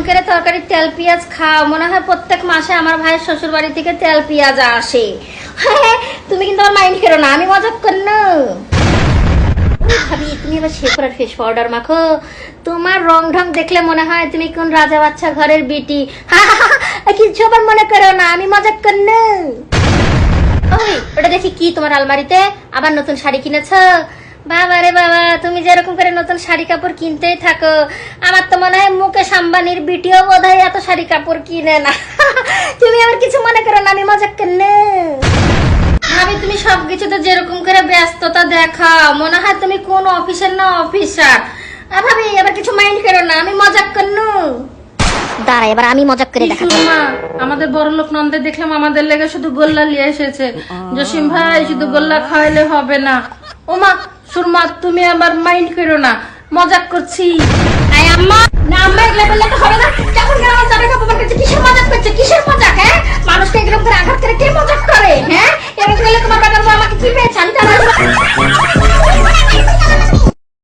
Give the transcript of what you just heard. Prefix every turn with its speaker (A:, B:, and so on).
A: করে তরকারি তেল পেঁয়াজ খাও, মনে হয় প্রত্যেক মাসে আমার ভাইয়ের শ্বশুর বাড়ি থেকে তেল পেঁয়াজ আসে। হ্যাঁ, তুমি কিন্তু আমার মাইন্ড করো না, আমি মজাক কর না। ভাবি তুমি আবার শেখরার ফেস পাউডার মাখো, তোমার রং ঢং দেখলে মনে হয় তুমি কোন রাজা বাচ্চা ঘরের বিটি। কিছু আবার মনে করো না, আমি মজাক কর না। ওই ওটা দেখি কি তোমার আলমারিতে আবার নতুন শাড়ি কিনেছো? বাবা রে বাবা, তুমি যেরকম করে নতুন শাড়ি কাপড় কিনতেই থাকো, আমার তো মনে হয় মুকেশ আম্বানির বিটিও বোধহয় এত শাড়ি কাপড় কিনে না। তুমি আবার কিছু মনে করো না, আমি মজাক কর না। ভাবি তুমি সবকিছুতে যেরকম করে ব্যস্ততা দেখাও, মনে হয় তুমি কোন অফিসের না অফিসার। ভাবি এবার কিছু মাইন্ড করো না, আমি মজাক কর না। দাঁড়া, এবার আমি মজাক করে দেখাবো।
B: মা, আমাদের বড়লোক নন্দে দেখলাম আমাদের লেগে শুধু গোল্লা নিয়ে এসেছে। জসিম ভাই শুধু গোল্লা খাওয়াইলে হবে না। ও মা, সুরমা তুমি আবার মাইন্ড করো না, মজাক করছি।
A: আয় আম্মা, না আম্মা এগুলো বললে তো হবে না। যখন করে আমার জামাই কাপড় করছে, কিসের মজাক করছে, কিসের মজাক? হ্যাঁ, মানুষকে এরকম করে আঘাত করে কে মজাক করে? হ্যাঁ, এরকম করলে তোমার বেটার আমাকে কি পেয়েছে আমি জানি না।